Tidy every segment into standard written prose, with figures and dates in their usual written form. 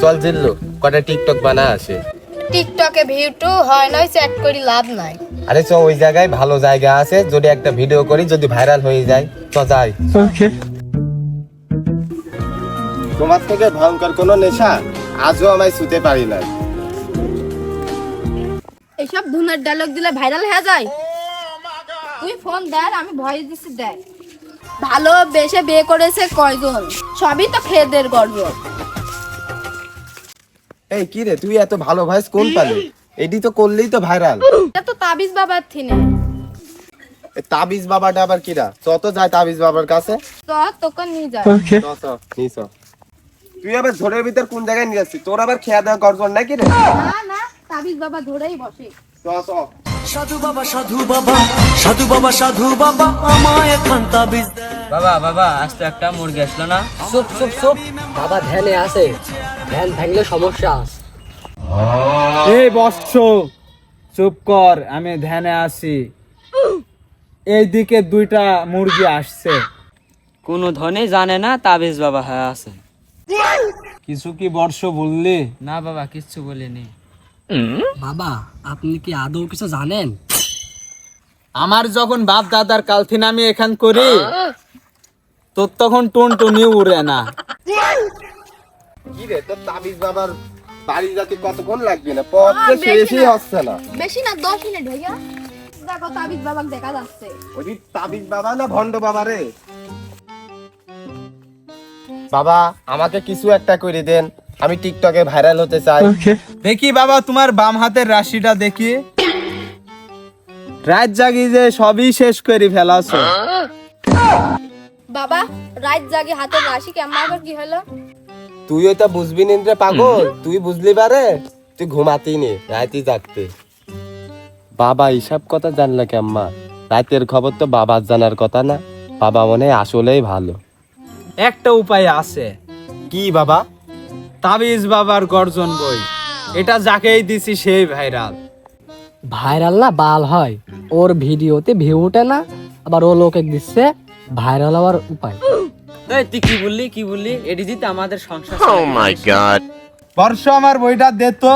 পাগল জিল্লু কটা টিকটক বানা আসে। টিকটকে ভিউ টু হয় না, চ্যাট করি লাভ নাই। আরে চ ওই জায়গায় ভালো জায়গা আছে, যদি একটা ভিডিও করি যদি ভাইরাল হয়ে যায় তো যাই। তোমার থেকে ভয়ঙ্কর কোনো নেশা আজও আমায় ছুতে পারি না। এইসব ধুনের ডায়লগ দিলে ভাইরাল হয়ে যায়। তুই ফোন দেয়, আমি ভয় দিচ্ছি দেখ। ভালোবেসে বিয়ে করেছে কয়জন, সবই তো খেদের গর্ব। এই কি রে, তুই এত ভালো ভয়েস কোন পালি? এডি তো করলেই তো ভাইরাল। এটা তো তাবিজ বাবার থিনে। তাবিজ বাবাটা আবার কিরা? চত যায় তাবিজ বাবার কাছে। তো তোকে নিয়ে যায়। তুই আবার ঝড়ের ভিতর কোন জায়গায় নিয়ে যাচ্ছিস? তোর আবার খেয়া দেওয়া গর্জন নাকি রে? না না, তাবিজ বাবা ধরেই বসে। সাধু বাবা সাধু বাবা সাধু বাবা সাধু বাবা আমায় খান তাবিজ দে। বাবা বাবা আজ তো একটা মুরগি আসলো না। চুপ চুপ চুপ, বাবা ধ্যানে আছে, ধ্যান ভাঙলে সমস্যা আছে। এই বৎস চুপ কর, আমি ধ্যানে আছি। এইদিকে দুইটা মুরগি আসছে। কোনো ধনে জানে না তাবিজ বাবা হ্যাঁ আছে। কিছু কি বর্ষ বললি? না বাবা কিচ্ছু বলিনি। বাবা আপনি কি আদৌ কিছু জানেন? আমার যখন বাপ দাদার কাল থেকে আমি এখান করি, তোর তখন টুনটুনি উড়ে না। কি রে, তোর তাবিজ বাবার বাড়ি যাতে কতক্ষণ লাগবে? না পথ তো শেষই হচ্ছে না। বেশি না 10 মিনিট হইয়া। দেখো তাবিজ বাবাক দেখা যাচ্ছে। ওই তাবিজ বাবা না ভন্ড বাবা রে? বাবা আমাকে কিছু একটা করে দেন, আমি টিকটকে ভাইরাল হতে চাই। দেখি বাবা তোমার বাম হাতের রাশিটা দেখি। রাত জাগি যে সবই শেষ করে ফেলাছো। বাবা রাত জাগে হাতের রাশি কেমন আবার কি হলো? তুই ওইটা বুঝবি নি রে পাগল, তুই বুঝলি পারে? তুই ঘুমাতেই নি, রাইতেই জাগতে। বাবা এইসব কথা জানলে কেম্মা? রাতের খবর তো বাবার জানার কথা না। বাবা মনে হয় আসলেই ভালো। একটা উপায় আছে। কি বাবা? তাবিজ বাবার গর্জন বই, এটা যাকেই দিছি সেই ভাইরাল। ভাইরাল না বাল হয়, ওর ভিডিওতে ভিউ ওঠে না, আবার ও লোকে দিচ্ছে ভাইরাল হওয়ার উপায়। এই তুই কি বললি এটি দিতে আমাদের সংসার। বর্ষ আমার বইটা দে তো।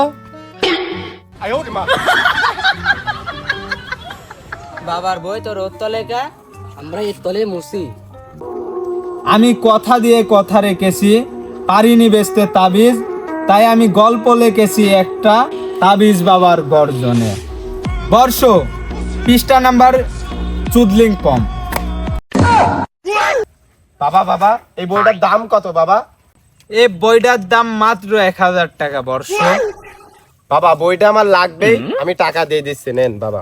বাবার বই তোর ওর তলে কা? আমরা এর তলে মুসি। আমি কথা দিয়ে কথা রেখেছি, পারিনি বেচতে তাবিজ, তাই আমি গল্প লিখেছি একটা তাবিজ বাবার গর্জনে। বর্ষ পৃষ্ঠা নাম্বার চুদলিং পম। বাবা বাবা এই বইটার দাম কত বাবা? এই বইটার দাম মাত্র 1000 টাকা বর্ষ। বাবা বইটা আমার লাগবে, আমি টাকা দিয়ে দিচ্ছি, নেন বাবা।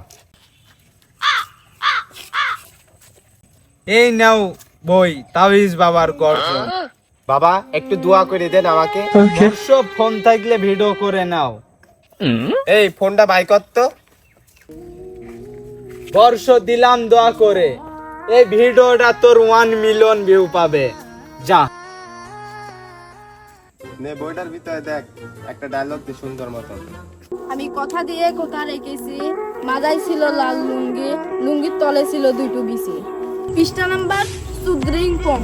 এই নাও বই, তাবিজ বাবার গর্জন। বাবা একটু দোয়া করে দেন আমাকে। বর্ষ ফোন থাকলে ভিডিও করে নাও। এই ফোনটা বাই কর তো। বর্ষ দিলাম দোয়া করে, এই ভিডিওটা তোর 1 মিলিয়ন ভিউ পাবে। যা নে বইটার ভিতরে দেখ একটা ডায়লগ দি সুন্দর মতো। আমি কথা দিয়ে কথা রেখেছি, মাথায় ছিল লাল লুঙ্গি, লুঙ্গির তলে ছিল দুটো বিসি। পৃষ্ঠা নাম্বার সুদ্রিং পম।